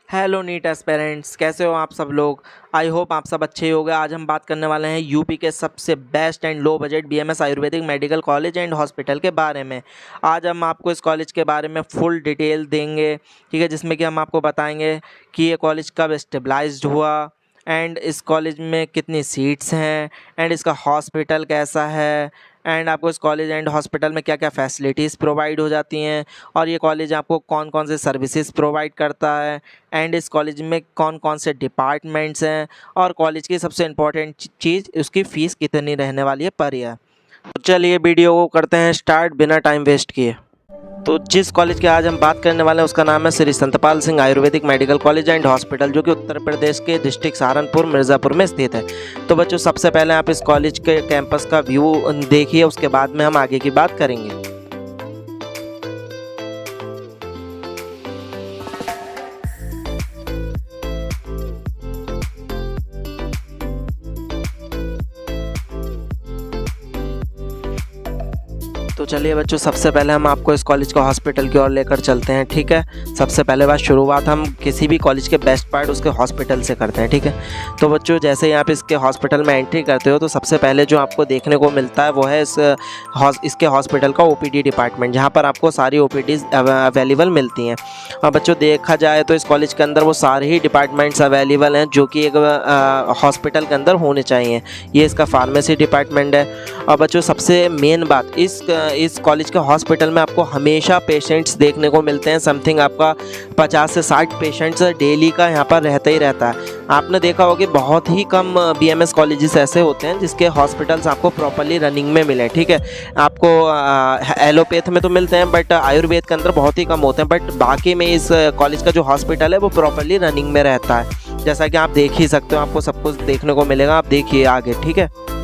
Hello NEET aspirants, कैसे हो आप सब लोग। आई होप आप सब अच्छे हो गए। आज हम बात करने वाले हैं यूपी के सबसे best and low budget BMS Ayurvedic medical college and hospital के बारे में। आज हम आपको इस कॉलेज के बारे में फुल डिटेल देंगे, ठीक है, जिसमें कि हम आपको बताएंगे कि ये कॉलेज कब स्टेबलाइज्ड हुआ एंड इस कॉलेज में कितनी सीट्स हैं एंड इसका हॉस्पिटल कैसा है एंड आपको इस कॉलेज एंड हॉस्पिटल में क्या क्या फैसिलिटीज़ प्रोवाइड हो जाती हैं और ये कॉलेज आपको कौन कौन से सर्विसेज प्रोवाइड करता है एंड इस कॉलेज में कौन कौन से डिपार्टमेंट्स हैं और कॉलेज की सबसे इम्पोर्टेंट चीज़ उसकी फ़ीस कितनी रहने वाली है पर ईयर। तो चलिए वीडियो को करते हैं स्टार्ट बिना टाइम वेस्ट किए। तो जिस कॉलेज की आज हम बात करने वाले हैं उसका नाम है Shri Santpal Singh Ayurvedic medical college and hospital, जो कि उत्तर प्रदेश के डिस्ट्रिक्ट सहारनपुर मिर्ज़ापुर में स्थित है। तो बच्चों, सबसे पहले आप इस कॉलेज के कैंपस का व्यू देखिए, उसके बाद में हम आगे की बात करेंगे। तो चलिए बच्चों, सबसे पहले हम आपको इस कॉलेज का हॉस्पिटल की ओर लेकर चलते हैं, ठीक है। सबसे पहले बात शुरुआत हम किसी भी कॉलेज के बेस्ट पार्ट उसके हॉस्पिटल से करते हैं, ठीक है। तो बच्चों, जैसे ही आप इसके हॉस्पिटल में एंट्री करते हो तो सबसे पहले जो आपको देखने को मिलता है वो है इसके हॉस्पिटल का ओपीडी डिपार्टमेंट, जहाँ पर आपको सारी ओपीडीज अवेलेबल मिलती हैं। और बच्चों, देखा जाए तो इस कॉलेज के अंदर वो सारे ही डिपार्टमेंट्स अवेलेबल हैं जो कि एक हॉस्पिटल के अंदर होने चाहिए। ये इसका फार्मेसी डिपार्टमेंट है। और बच्चों, सबसे मेन बात, इस कॉलेज के हॉस्पिटल में आपको हमेशा पेशेंट्स देखने को मिलते हैं। समथिंग आपका 50 से 60 पेशेंट्स डेली का यहाँ पर रहता ही रहता है। आपने देखा होगा कि बहुत ही कम बीएमएस कॉलेजेस ऐसे होते हैं जिसके हॉस्पिटल्स आपको प्रॉपर्ली रनिंग में मिले, ठीक है। आपको एलोपैथ में तो मिलते हैं बट आयुर्वेद के अंदर बहुत ही कम होते हैं, बट बाकी में इस कॉलेज का जो हॉस्पिटल है वो प्रॉपर्ली रनिंग में रहता है। जैसा कि आप देख ही सकते हो, आपको सब कुछ देखने को मिलेगा। आप देखिए आगे, ठीक है।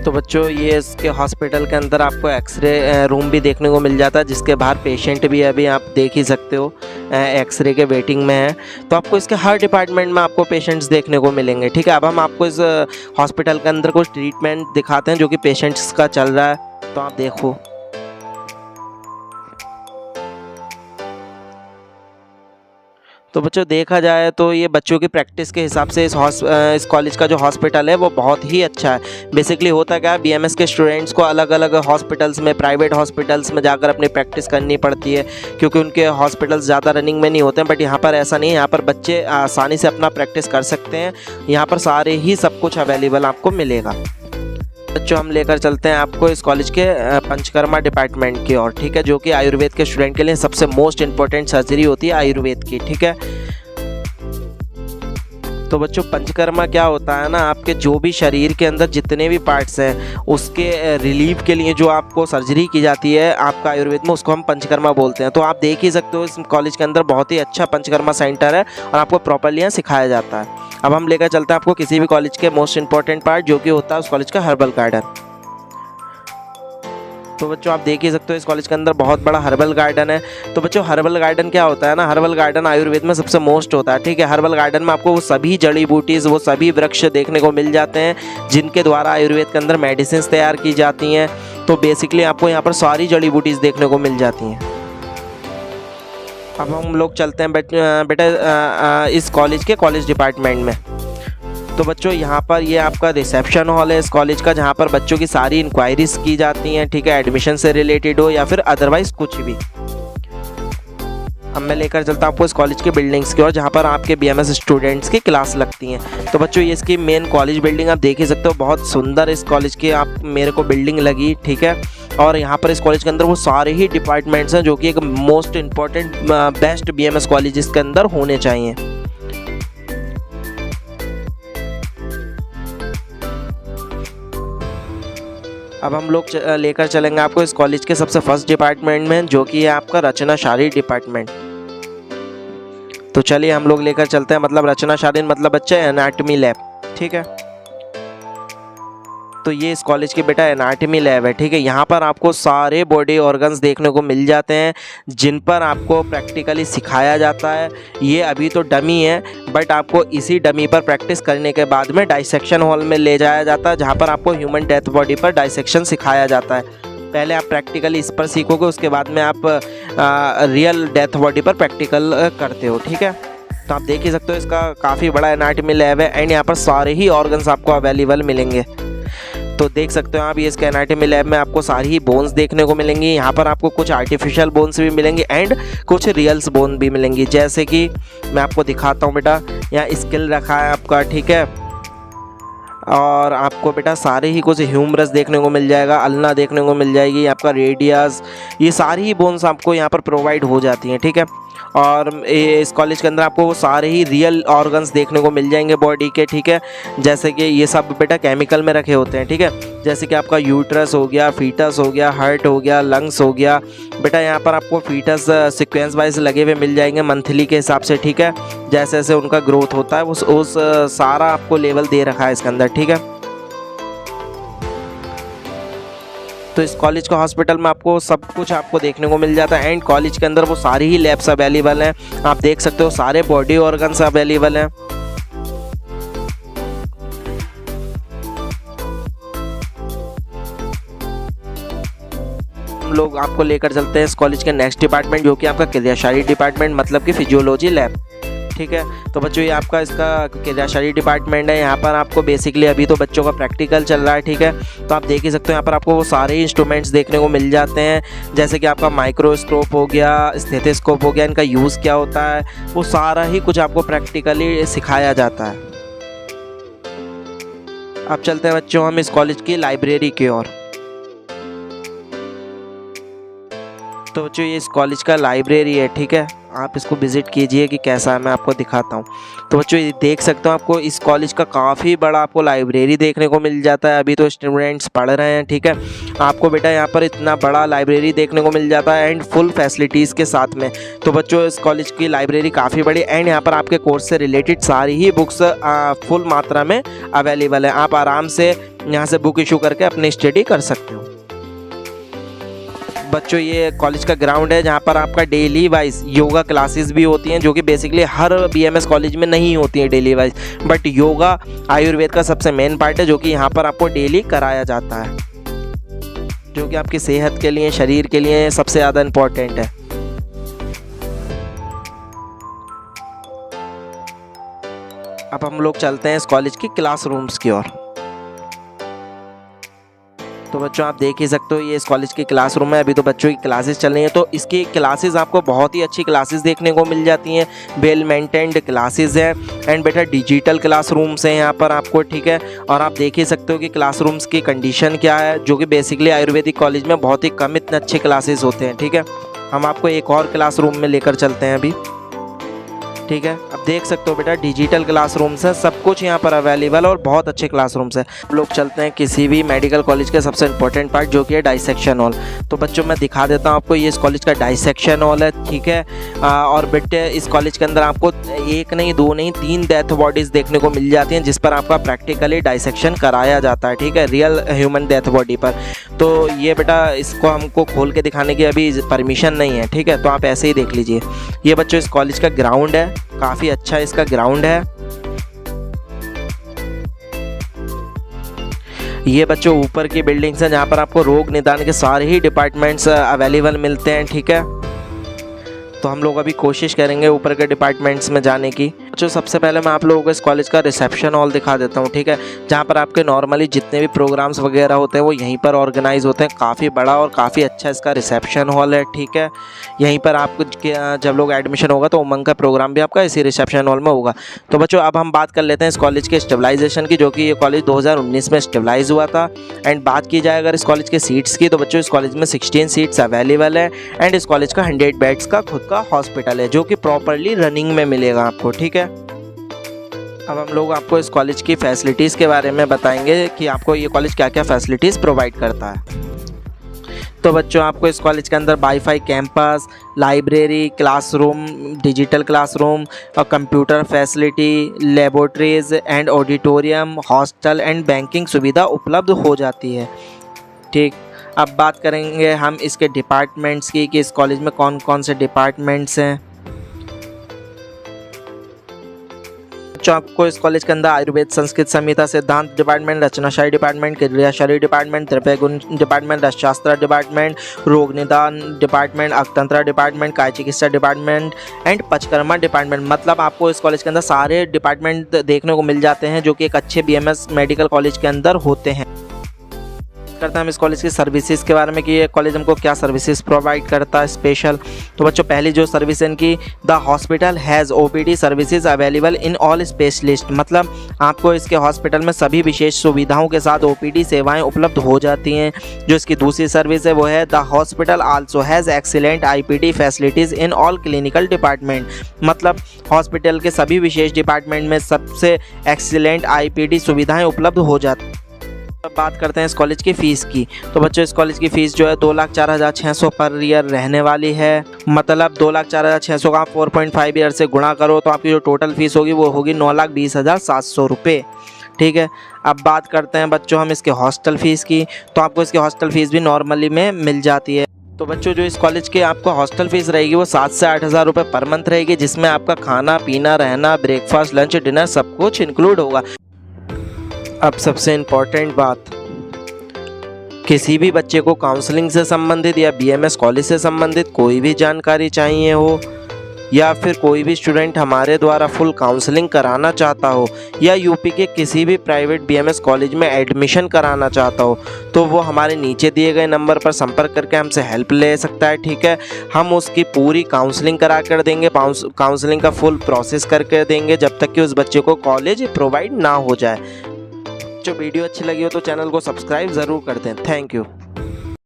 तो बच्चों, ये इसके हॉस्पिटल के अंदर आपको एक्सरे रूम भी देखने को मिल जाता है, जिसके बाहर पेशेंट भी अभी आप देख ही सकते हो एक्सरे के वेटिंग में है। तो आपको इसके हर डिपार्टमेंट में आपको पेशेंट्स देखने को मिलेंगे, ठीक है। अब हम आपको इस हॉस्पिटल के अंदर कुछ ट्रीटमेंट दिखाते हैं जो कि पेशेंट्स का चल रहा है, तो आप देखो। तो बच्चों, देखा जाए तो ये बच्चों की प्रैक्टिस के हिसाब से इस कॉलेज का जो हॉस्पिटल है वो बहुत ही अच्छा है। बेसिकली होता क्या है, बीएमएस के स्टूडेंट्स को अलग अलग हॉस्पिटल्स में, प्राइवेट हॉस्पिटल्स में जाकर अपनी प्रैक्टिस करनी पड़ती है, क्योंकि उनके हॉस्पिटल्स ज़्यादा रनिंग में नहीं होते हैं। बट यहाँ पर ऐसा नहीं है, यहाँ पर बच्चे आसानी से अपना प्रैक्टिस कर सकते हैं। यहाँ पर सारे ही सब कुछ अवेलेबल आपको मिलेगा। बच्चों, हम लेकर चलते हैं आपको इस कॉलेज के पंचकर्मा डिपार्टमेंट की ओर, ठीक है, जो कि आयुर्वेद के स्टूडेंट के लिए सबसे मोस्ट इम्पोर्टेंट सर्जरी होती है आयुर्वेद की, ठीक है। तो बच्चों, पंचकर्मा क्या होता है ना, आपके जो भी शरीर के अंदर जितने भी पार्ट्स हैं उसके रिलीफ के लिए जो आपको सर्जरी की जाती है आपका आयुर्वेद में, उसको हम पंचकर्मा बोलते हैं। तो आप देख ही सकते हो इस कॉलेज के अंदर बहुत ही अच्छा पंचकर्मा सेंटर है और आपको प्रॉपर्ली यहाँ सिखाया जाता है। अब हम लेकर चलते हैं आपको किसी भी कॉलेज के मोस्ट इंपॉर्टेंट पार्ट, जो कि होता है उस कॉलेज का हर्बल गार्डन। तो बच्चों, आप देख ही सकते हो इस कॉलेज के अंदर बहुत बड़ा हर्बल गार्डन है। तो बच्चों, हर्बल गार्डन क्या होता है ना, हर्बल गार्डन आयुर्वेद में सबसे मोस्ट होता है, ठीक है। हर्बल गार्डन में आपको वो सभी जड़ी बूटीज़, वो सभी वृक्ष देखने को मिल जाते हैं जिनके द्वारा आयुर्वेद के अंदर मेडिसिन तैयार की जाती हैं। तो बेसिकली आपको यहाँ पर सारी जड़ी बूटीज़ देखने को मिल जाती हैं। अब हम लोग चलते हैं बेटा इस कॉलेज के कॉलेज डिपार्टमेंट में। तो बच्चों, यहाँ पर ये आपका रिसेप्शन हॉल है इस कॉलेज का, जहाँ पर बच्चों की सारी इंक्वायरीज की जाती हैं, ठीक है, एडमिशन से रिलेटेड हो या फिर अदरवाइज कुछ भी। अब मैं लेकर चलता हूँ आपको इस कॉलेज के बिल्डिंग्स की ओर, जहाँ पर आपके बीएमएस स्टूडेंट्स की क्लास लगती हैं। तो बच्चों, ये इसकी मेन कॉलेज बिल्डिंग आप देख ही सकते हो, बहुत सुंदर इस कॉलेज की आप मेरे को बिल्डिंग लगी, ठीक है। और यहाँ पर इस कॉलेज के अंदर वो सारे ही डिपार्टमेंट्स हैं जो कि एक most important best BMS college के अंदर होने चाहिए। अब हम लोग लेकर चलेंगे आपको इस कॉलेज के सबसे फर्स्ट डिपार्टमेंट में, जो कि है आपका रचनाशास्त्र डिपार्टमेंट। तो चलिए हम लोग लेकर चलते हैं, मतलब रचनाशास्त्र मतलब बच्चे एनाटॉमी लैब, ठीक है। तो ये इस कॉलेज की बेटा एनाटॉमी लैब है, ठीक है। यहाँ पर आपको सारे बॉडी ऑर्गन्स देखने को मिल जाते हैं जिन पर आपको प्रैक्टिकली सिखाया जाता है। ये अभी तो डमी है, बट आपको इसी डमी पर प्रैक्टिस करने के बाद में डाइसेक्शन हॉल में ले जाया जाता है, जहाँ पर आपको ह्यूमन डेथ बॉडी पर डाइसेक्शन सिखाया जाता है। पहले आप प्रैक्टिकली इस पर सीखोगे, उसके बाद में आप रियल डेथ बॉडी पर प्रैक्टिकल करते हो, ठीक है। तो आप देख ही सकते हो इसका काफ़ी बड़ा एनाटॉमी लैब है एंड यहाँ पर सारे ही ऑर्गन्स आपको अवेलेबल मिलेंगे। तो देख सकते हो आप, ये इसके एनाटॉमी लैब में आपको सारी ही बोन्स देखने को मिलेंगी। यहाँ पर आपको कुछ आर्टिफिशियल बोन्स भी मिलेंगी एंड कुछ रियल्स बोन भी मिलेंगी। जैसे कि मैं आपको दिखाता हूँ बेटा, यहाँ स्केल रखा है आपका, ठीक है। और आपको बेटा सारे ही कुछ ह्यूमरस देखने को मिल जाएगा, अल्ना देखने को मिल जाएगी, आपका रेडियस, ये सारी ही बोन्स आपको यहाँ पर प्रोवाइड हो जाती हैं, ठीक है। और इस कॉलेज के अंदर आपको वो सारे ही रियल ऑर्गन्स देखने को मिल जाएंगे बॉडी के, ठीक है। जैसे कि ये सब बेटा केमिकल में रखे होते हैं, ठीक है। जैसे कि आपका यूट्रस हो गया, फीटस हो गया, हार्ट हो गया, लंग्स हो गया। बेटा यहाँ पर आपको फीटस सीक्वेंस वाइज लगे हुए मिल जाएंगे मंथली के हिसाब से, ठीक है। जैसे जैसे उनका ग्रोथ होता है उस सारा आपको लेवल दे रखा है इसके अंदर, ठीक है। तो इस कॉलेज का हॉस्पिटल में आपको सब कुछ आपको देखने को मिल जाता है एंड कॉलेज के अंदर वो सारी ही लैब्स अवेलेबल हैं। आप देख सकते हो सारे बॉडी ऑर्गन्स अवेलेबल हैं। हम लोग आपको लेकर चलते हैं इस कॉलेज के नेक्स्ट डिपार्टमेंट, जो कि आपका क्रियाशाली डिपार्टमेंट, मतलब कि फिजियोलॉजी लैब, ठीक है। तो बच्चों ये आपका इसका क्रियाशाली डिपार्टमेंट है। यहाँ पर आपको बेसिकली अभी तो बच्चों का प्रैक्टिकल चल रहा है, ठीक है। तो आप देख ही सकते हो यहाँ पर आपको वो सारे इंस्ट्रूमेंट्स देखने को मिल जाते हैं, जैसे कि आपका माइक्रोस्कोप हो गया, स्टेथोस्कोप हो गया, इनका यूज़ क्या होता है, वो सारा ही कुछ आपको प्रैक्टिकली सिखाया जाता है। अब चलते हैं बच्चों हम इस कॉलेज की लाइब्रेरी की ओर। तो बच्चों ये इस कॉलेज का लाइब्रेरी है, ठीक है। आप इसको विज़िट कीजिए कि कैसा है, मैं आपको दिखाता हूँ। तो बच्चों ये देख सकते हो, आपको इस कॉलेज का काफ़ी बड़ा आपको लाइब्रेरी देखने को मिल जाता है। अभी तो स्टूडेंट्स पढ़ रहे हैं, ठीक है। आपको बेटा यहाँ पर इतना बड़ा लाइब्रेरी देखने को मिल जाता है एंड फुल फैसिलिटीज़ के साथ में। तो बच्चों इस कॉलेज की लाइब्रेरी काफ़ी बड़ी एंड यहाँ पर आपके कोर्स से रिलेटेड सारी ही बुक्स फुल मात्रा में अवेलेबल है। आप आराम से यहाँ से बुक इशू करके अपनी स्टडी कर सकते हो। बच्चों ये कॉलेज का ग्राउंड है जहाँ पर आपका डेली वाइज योगा क्लासेस भी होती हैं, जो कि बेसिकली हर बीएमएस कॉलेज में नहीं होती हैं daily wise, but yoga Ayurveda का सबसे मेन पार्ट है, जो कि यहाँ पर आपको डेली कराया जाता है, जो कि आपकी सेहत के लिए, शरीर के लिए सबसे ज़्यादा इम्पोर्टेंट है। अब हम लोग चलते हैं इस कॉलेज की क्लासरूम्स की ओर। तो बच्चों आप देख ही सकते हो ये इस कॉलेज की क्लासरूम है। अभी तो बच्चों की क्लासेस चल रही हैं, तो इसकी क्लासेस आपको बहुत ही अच्छी क्लासेस देखने को मिल जाती हैं, वेल मेंटेन्ड क्लासेस हैं एंड बेटा डिजिटल क्लासरूम्स हैं यहाँ पर आपको, ठीक है। और आप देख ही सकते हो कि क्लासरूम्स की कंडीशन क्या है, जो कि बेसिकली आयुर्वेदिक कॉलेज में बहुत ही कम इतने अच्छे क्लासेस होते हैं, ठीक है। हम आपको एक और क्लासरूम में लेकर चलते हैं अभी, ठीक है। अब देख सकते हो बेटा डिजिटल क्लासरूम्स है, सब कुछ यहाँ पर अवेलेबल और बहुत अच्छे क्लासरूम्स है। हम लोग चलते हैं किसी भी मेडिकल कॉलेज के सबसे इम्पोर्टेंट पार्ट, जो कि है डाइसेक्शन हॉल। तो बच्चों मैं दिखा देता हूँ आपको, ये इस कॉलेज का डाइसेक्शन हॉल है, ठीक है। और बेटे इस कॉलेज के अंदर आपको एक नहीं, दो नहीं, 3 डेथ बॉडीज़ देखने को मिल जाती हैं, जिस पर आपका प्रैक्टिकली डाइसेक्शन कराया जाता है, ठीक है, रियल ह्यूमन डेथ बॉडी पर। तो ये बेटा इसको हमको खोल के दिखाने की अभी परमिशन नहीं है, ठीक है, तो आप ऐसे ही देख लीजिए। ये बच्चों इस कॉलेज का ग्राउंड है, काफ़ी अच्छा इसका ग्राउंड है। ये बच्चों ऊपर की बिल्डिंग्स हैं जहाँ पर आपको रोग निदान के सारे ही डिपार्टमेंट्स अवेलेबल मिलते हैं, ठीक है। तो हम लोग अभी कोशिश करेंगे ऊपर के डिपार्टमेंट्स में जाने की। बच्चों सबसे पहले मैं आप लोगों को इस कॉलेज का रिसेप्शन हॉल दिखा देता हूँ, ठीक है, जहाँ पर आपके नॉर्मली जितने भी प्रोग्राम्स वगैरह होते हैं वो यहीं पर ऑर्गेनाइज होते हैं। काफ़ी बड़ा और काफ़ी अच्छा इसका रिसेप्शन हॉल है, ठीक है। यहीं पर आपको जब लोग एडमिशन होगा तो उमंग का प्रोग्राम भी आपका इसी रिसेप्शन हॉल में होगा। तो बच्चों अब हम बात कर लेते हैं इस कॉलेज के स्टेबलाइजेशन की, जो कि ये कॉलेज 2019 में स्टेबलाइज हुआ था। एंड बात की जाए अगर इस कॉलेज के सीट्स की, तो बच्चों इस कॉलेज में 16 सीट्स अवेलेबल है एंड इस कॉलेज का 100 बेड्स का खुद का हॉस्पिटल है, जो कि प्रॉपरली रनिंग में मिलेगा आपको, ठीक है। अब हम लोग आपको इस कॉलेज की फैसिलिटीज़ के बारे में बताएंगे कि आपको ये कॉलेज क्या क्या फैसिलिटीज़ प्रोवाइड करता है। तो बच्चों आपको इस कॉलेज के अंदर wifi campus, library, classroom, digital classroom और computer facility, laboratories and auditorium, hostel and banking सुविधा उपलब्ध हो जाती है। ठीक, अब बात करेंगे हम इसके डिपार्टमेंट्स की कि इस कॉलेज में कौन कौन से डिपार्टमेंट्स हैं। बच्चों आपको इस कॉलेज के अंदर आयुर्वेद, संस्कृत, संहिता, सिद्धांत डिपार्टमेंट, रचनाशास्त्र डिपार्टमेंट, क्रियाशास्त्र डिपार्टमेंट, द्रव्य गुण डिपार्टमेंट, रसशास्त्र डिपार्टमेंट, रोग निदान डिपार्टमेंट, अर्थतंत्र डिपार्टमेंट, काय चिकित्सा डिपार्टमेंट एंड पंचकर्मा डिपार्टमेंट। मतलब आपको इस कॉलेज के अंदर सारे डिपार्टमेंट देखने को मिल जाते हैं जो कि एक अच्छे BMS मेडिकल कॉलेज के अंदर होते हैं। करते हैं हम इस कॉलेज की सर्विसेज के बारे में कि ये कॉलेज हमको क्या सर्विसेज प्रोवाइड करता है स्पेशल। तो बच्चों पहली जो सर्विस है इनकी, the hospital has OPD services available in all specialist. मतलब आपको इसके हॉस्पिटल में सभी विशेष सुविधाओं के साथ OPD सेवाएं उपलब्ध हो जाती हैं। जो इसकी दूसरी सर्विस है वो है the hospital also has excellent IPD facilities in all clinical department. मतलब हॉस्पिटल के सभी विशेष डिपार्टमेंट में सबसे एक्सीलेंट IPD सुविधाएँ उपलब्ध हो जाती हैं। अब बात करते हैं इस कॉलेज की फ़ीस की। तो बच्चों इस कॉलेज की फ़ीस जो है 2,04,600 पर ईयर रहने वाली है। मतलब 2,04,600 का आप 4.5 ईयर से गुणा करो तो आपकी जो टोटल फ़ीस होगी वो होगी 9,20,700 रुपये। ठीक है, अब बात करते हैं बच्चों हम इसके हॉस्टल फ़ीस की। तो आपको इसकी हॉस्टल फ़ीस भी नॉर्मली में मिल जाती है। तो बच्चों जो इस कॉलेज के आपको हॉस्टल फ़ीस रहेगी वो 7 से 8,000 रुपये पर मंथ रहेगी, जिसमें आपका खाना पीना, रहना, ब्रेकफास्ट, लंच, डिनर सब कुछ इंक्लूड होगा। अब सबसे इम्पॉर्टेंट बात, किसी भी बच्चे को काउंसलिंग से संबंधित या BMS कॉलेज से संबंधित कोई भी जानकारी चाहिए हो, या फिर कोई भी स्टूडेंट हमारे द्वारा फुल काउंसलिंग कराना चाहता हो, या यूपी के किसी भी प्राइवेट BMS कॉलेज में एडमिशन कराना चाहता हो, तो वो हमारे नीचे दिए गए नंबर पर संपर्क करके हमसे हेल्प ले सकता है। ठीक है, हम उसकी पूरी काउंसलिंग करा कर देंगे, काउंसलिंग का फुल प्रोसेस करके देंगे जब तक कि उस बच्चे को कॉलेज प्रोवाइड ना हो जाए। जो वीडियो अच्छी लगी हो तो चैनल को सब्सक्राइब ज़रूर कर दें। Thank you.